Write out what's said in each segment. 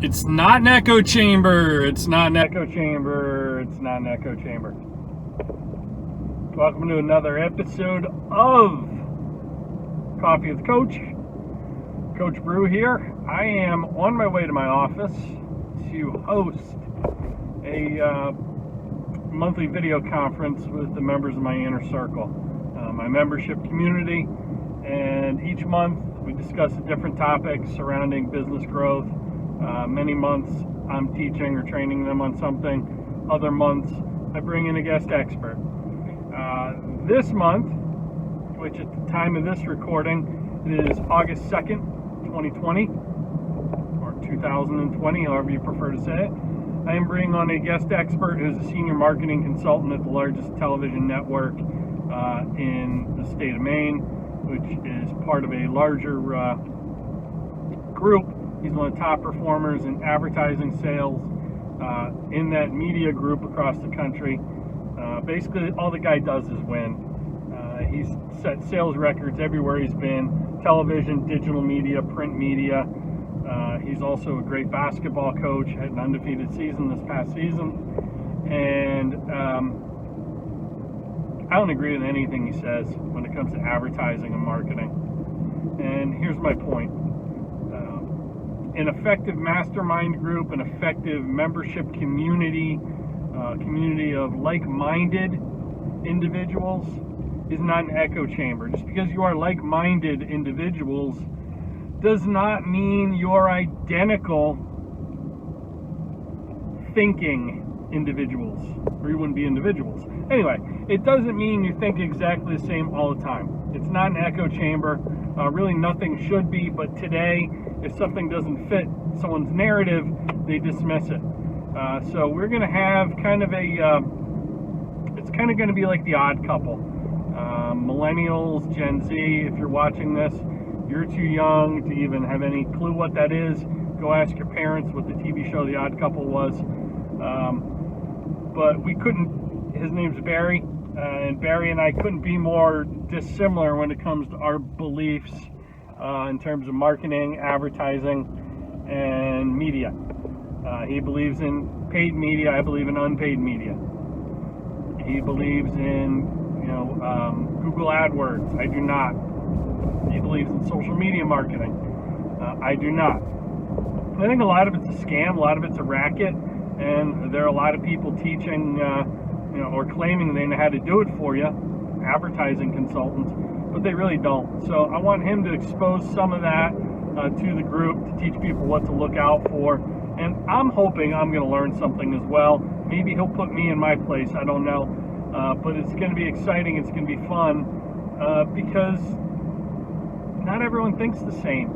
It's not an echo chamber. It's not an echo chamber. It's not an echo chamber. Welcome to another episode of Coffee with Coach. Coach Brew here. I am on my way to my office to host a monthly video conference with the members of my inner circle, my membership community, and each month we discuss a different topic surrounding business growth. Many months I'm teaching or training them on something. Other months I bring in a guest expert. This month, which at the time of this recording is August 2nd, 2020, or 2020, however you prefer to say it, I am bringing on a guest expert who's a senior marketing consultant at the largest television network in the state of Maine, which is part of a larger group. He's one of the top performers in advertising sales in that media group across the country. Basically, all the guy does is win. He's set sales records everywhere he's been: television, digital media, print media. He's also a great basketball coach, had an undefeated season this past season. And I don't agree with anything he says when it comes to advertising and marketing. And here's my point. An effective mastermind group, an effective membership community, community of like-minded individuals is not an echo chamber. Just because you are like-minded individuals does not mean you're identical thinking individuals, or you wouldn't be individuals. Anyway, it doesn't mean you think exactly the same all the time. It's not an echo chamber. Really nothing should be, but today, if something doesn't fit someone's narrative, they dismiss it. So we're going to have kind of it's kind of going to be like The Odd Couple. Millennials, Gen Z, if you're watching this, you're too young to even have any clue what that is. Go ask your parents what the TV show The Odd Couple was. But we couldn't, his name's Barry, and Barry and I couldn't be more dissimilar when it comes to our beliefs in terms of marketing, advertising, and media. He believes in paid media. I believe in unpaid media. He believes in, Google AdWords. I do not. He believes in social media marketing. I do not. I think a lot of it's a scam. A lot of it's a racket, and there are a lot of people teaching, or claiming they know how to do it for you, advertising consultants, but they really don't. So I want him to expose some of that to the group, to teach people what to look out for. And I'm hoping I'm going to learn something as well. Maybe he'll put me in my place. I don't know. But it's going to be exciting. It's going to be fun because not everyone thinks the same.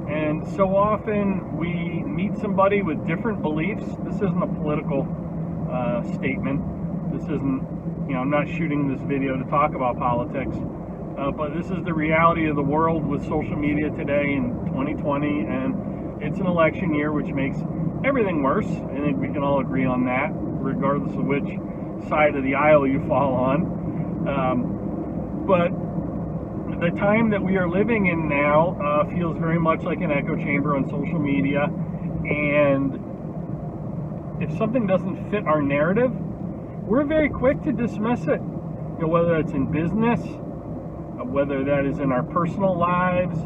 And so often we meet somebody with different beliefs. This isn't a political statement. This isn't, I'm not shooting this video to talk about politics. But this is the reality of the world with social media today in 2020. And it's an election year, which makes everything worse. I think we can all agree on that, regardless of which side of the aisle you fall on. But the time that we are living in now feels very much like an echo chamber on social media. And if something doesn't fit our narrative, we're very quick to dismiss it. Whether it's in business, whether that is in our personal lives,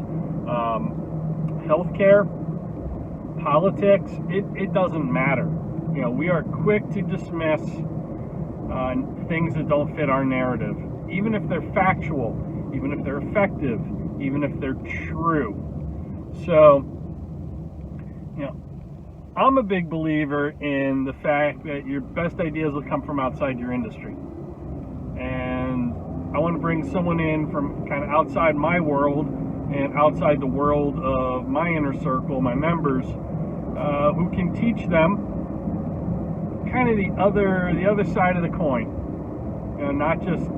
healthcare, politics, it doesn't matter. We are quick to dismiss things that don't fit our narrative, even if they're factual, even if they're effective, even if they're true. So, I'm a big believer in the fact that your best ideas will come from outside your industry. And I want to bring someone in from kind of outside my world and outside the world of my inner circle, my members, who can teach them kind of the other side of the coin. Not just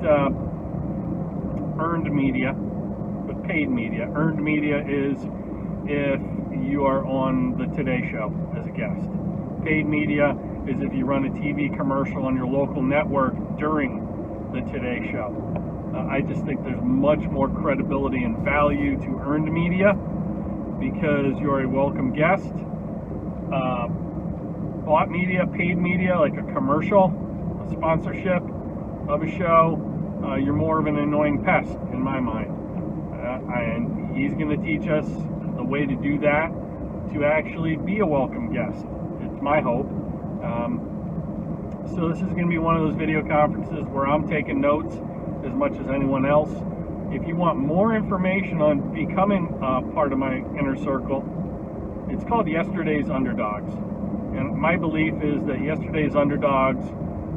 earned media, but paid media. Earned media is if you are on the Today Show as a guest. Paid media is if you run a TV commercial on your local network during the Today Show. I just think there's much more credibility and value to earned media because you're a welcome guest. bought media, paid media, like a commercial, a sponsorship of a show, you're more of an annoying pest in my mind. And he's going to teach us the way to do that, to actually be a welcome guest. It's my hope. So this is going to be one of those video conferences where I'm taking notes as much as anyone else. If you want more information on becoming part of my inner circle, it's called Yesterday's Underdogs. And my belief is that yesterday's underdogs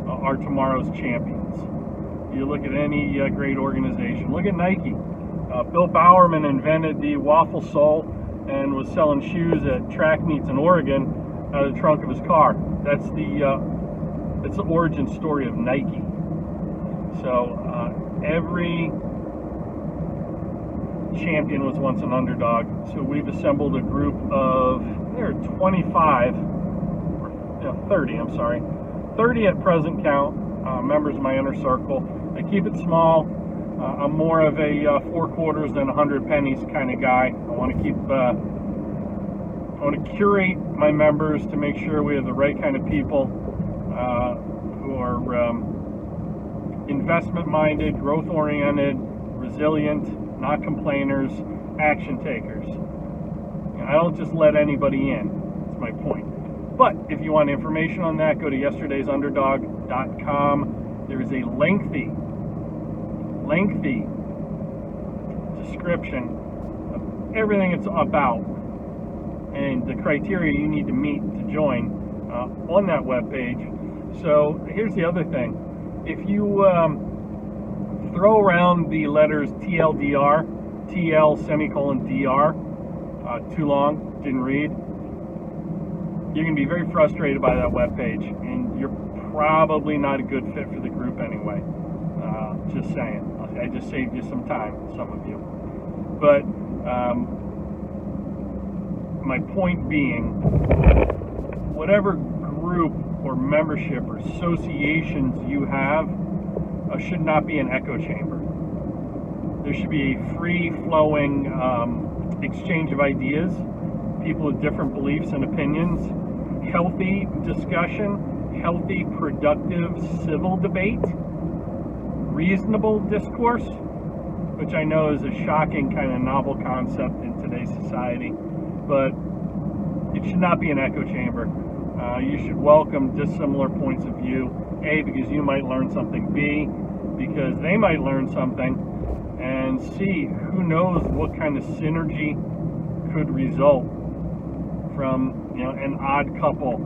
are tomorrow's champions. You look at any great organization. Look at Nike. Bill Bowerman invented the waffle sole and was selling shoes at track meets in Oregon out of the trunk of his car. That's the origin story of Nike. So every champion was once an underdog. So we've assembled a group of, there are 25, or 30, I'm sorry, 30 at present count, members of my inner circle. I keep it small. I'm more of a 4 quarters than 100 pennies kind of guy. I want to curate my members to make sure we have the right kind of people who are investment minded, growth oriented, resilient, not complainers, action takers. I don't just let anybody in. That's my point. But if you want information on that, go to yesterdaysunderdog.com. There is a lengthy description of everything it's about and the criteria you need to meet to join on that webpage. So here's the other thing. If you throw around the letters TLDR, TL semicolon DR, too long, didn't read, you're going to be very frustrated by that webpage, and you're probably not a good fit for the group anyway. Just saying. I just saved you some time, some of you. But my point being, whatever group or membership or associations you have should not be an echo chamber. There should be a free-flowing exchange of ideas, people with different beliefs and opinions, healthy discussion, healthy, productive, civil debate, reasonable discourse, which I know is a shocking kind of novel concept in today's society, but it should not be an echo chamber. You should welcome dissimilar points of view, A, because you might learn something, B, because they might learn something, and C, who knows what kind of synergy could result from an odd couple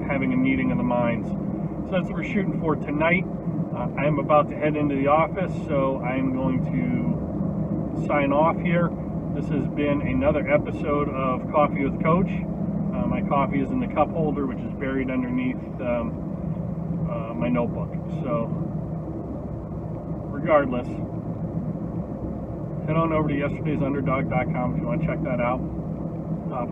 having a meeting of the minds. So that's what we're shooting for tonight. I am about to head into the office, so I'm going to sign off here. This has been another episode of Coffee with Coach. My coffee is in the cup holder, which is buried underneath my notebook. So, regardless, head on over to yesterdaysunderdog.com if you want to check that out.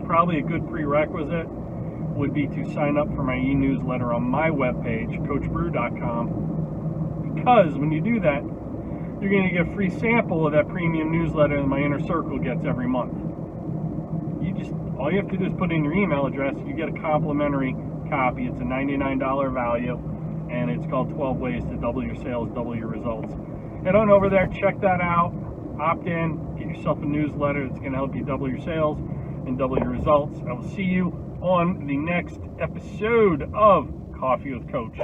Probably a good prerequisite would be to sign up for my e-newsletter on my webpage, coachbrew.com, because when you do that, you're going to get a free sample of that premium newsletter that my inner circle gets every month. All you have to do is put in your email address, you get a complimentary copy. It's a $99 value, and it's called 12 Ways to Double Your Sales, Double Your Results. Head on over there, check that out, opt in, get yourself a newsletter that's going to help you double your sales and double your results. I will see you on the next episode of Coffee with Coach.